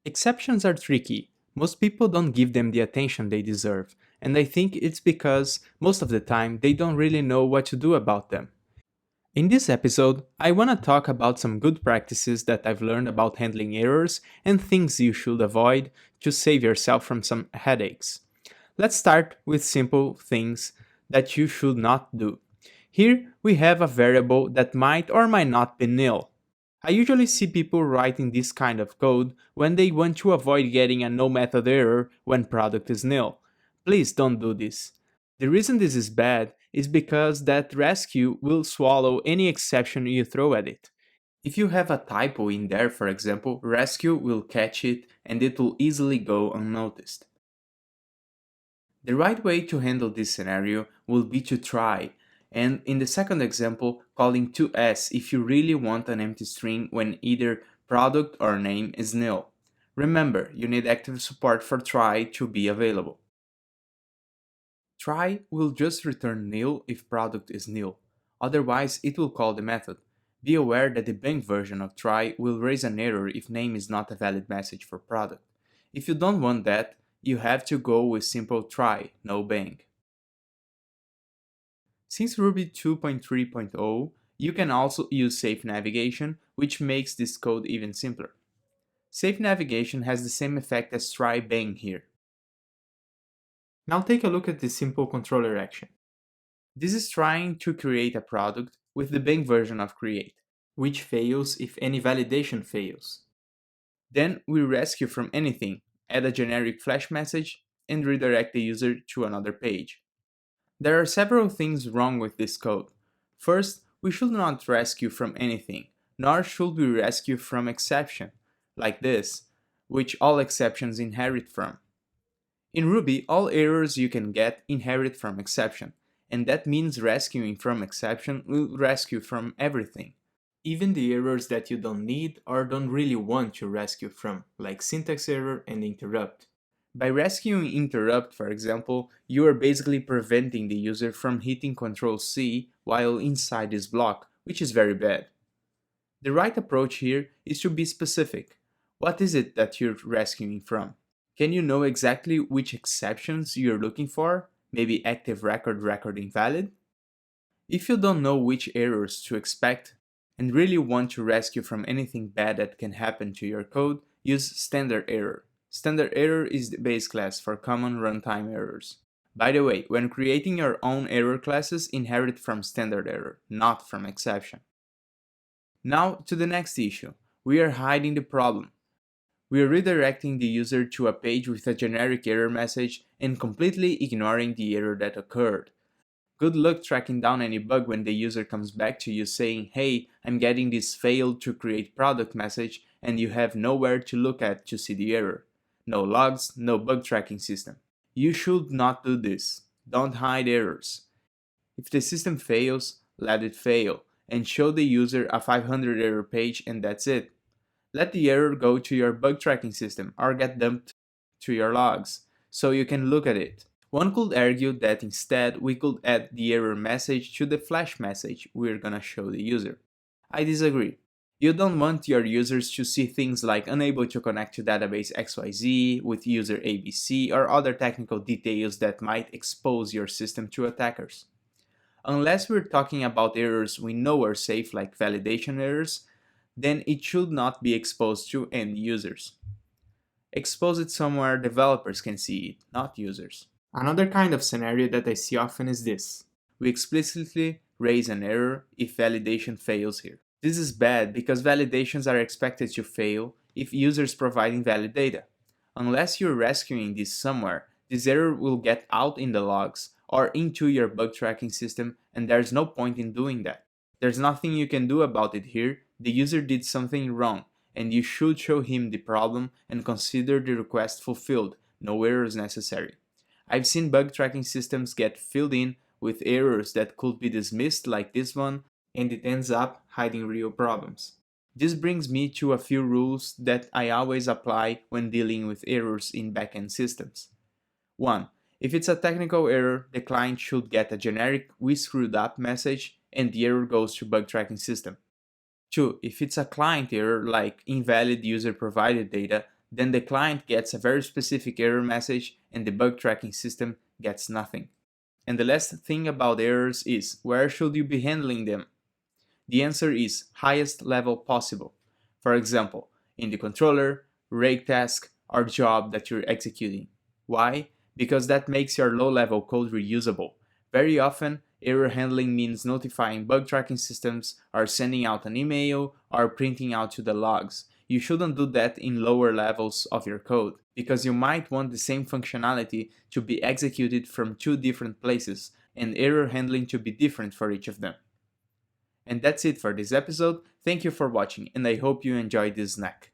Exceptions are tricky. Most people don't give them the attention they deserve, and I think it's because most of the time they don't really know what to do about them. In this episode, I want to talk about some good practices that I've learned about handling errors and things you should avoid to save yourself from some headaches. Let's start with simple things that you should not do. Here we have a variable that might or might not be nil. I usually see people writing this kind of code when they want to avoid getting a no method error when product is nil. Please don't do this. The reason this is bad is because that rescue will swallow any exception you throw at it. If you have a typo in there, for example, rescue will catch it and it will easily go unnoticed. The right way to handle this scenario will be to try, and in the second example, calling to_s if you really want an empty string when either product or name is nil. Remember, you need active support for try to be available. Try will just return nil if product is nil, otherwise it will call the method. Be aware that the bang version of try will raise an error if name is not a valid message for product. If you don't want that, you have to go with simple try, no bang. Since Ruby 2.3.0, you can also use safe navigation, which makes this code even simpler. Safe navigation has the same effect as try bang here. Now take a look at this simple controller action. This is trying to create a product with the bang version of create, which fails if any validation fails. Then we rescue from anything, add a generic flash message, and redirect the user to another page. There are several things wrong with this code. First, we should not rescue from anything, nor should we rescue from exception, like this, which all exceptions inherit from. In Ruby, all errors you can get inherit from exception, and that means rescuing from exception will rescue from everything. Even the errors that you don't need or don't really want to rescue from, like syntax error and interrupt. By rescuing interrupt, for example, you are basically preventing the user from hitting Ctrl C while inside this block, which is very bad. The right approach here is to be specific. What is it that you're rescuing from? Can you know exactly which exceptions you're looking for? Maybe active record invalid? If you don't know which errors to expect and really want to rescue from anything bad that can happen to your code, use standard error. Standard error is the base class for common runtime errors. By the way, when creating your own error classes, inherit from standard error, not from exception. Now to the next issue. We are hiding the problem. We are redirecting the user to a page with a generic error message and completely ignoring the error that occurred. Good luck tracking down any bug when the user comes back to you saying, "Hey, I'm getting this failed to create product message," and you have nowhere to look at to see the error. No logs, no bug tracking system. You should not do this. Don't hide errors. If the system fails, let it fail, and show the user a 500 error page and that's it. Let the error go to your bug tracking system or get dumped to your logs, so you can look at it. One could argue that instead we could add the error message to the flash message we're gonna show the user. I disagree. You don't want your users to see things like unable to connect to database XYZ with user ABC or other technical details that might expose your system to attackers. Unless we're talking about errors we know are safe like validation errors, then it should not be exposed to end users. Expose it somewhere developers can see it, not users. Another kind of scenario that I see often is this. We explicitly raise an error if validation fails here. This is bad because validations are expected to fail if users provide invalid data. Unless you're rescuing this somewhere, this error will get out in the logs or into your bug tracking system, and there's no point in doing that. There's nothing you can do about it here. The user did something wrong, and you should show him the problem and consider the request fulfilled, no errors necessary. I've seen bug tracking systems get filled in with errors that could be dismissed like this one, and it ends up hiding real problems. This brings me to a few rules that I always apply when dealing with errors in backend systems. 1. If it's a technical error, the client should get a generic "we screwed up" message and the error goes to bug tracking system. 2. If it's a client error like invalid user provided data, then the client gets a very specific error message and the bug tracking system gets nothing. And the last thing about errors is, where should you be handling them? The answer is highest level possible. For example, in the controller, rake task, or job that you're executing. Why? Because that makes your low-level code reusable. Very often, error handling means notifying bug tracking systems, or sending out an email, or printing out to the logs. You shouldn't do that in lower levels of your code, because you might want the same functionality to be executed from two different places, and error handling to be different for each of them. And that's it for this episode. Thank you for watching, and I hope you enjoyed this snack.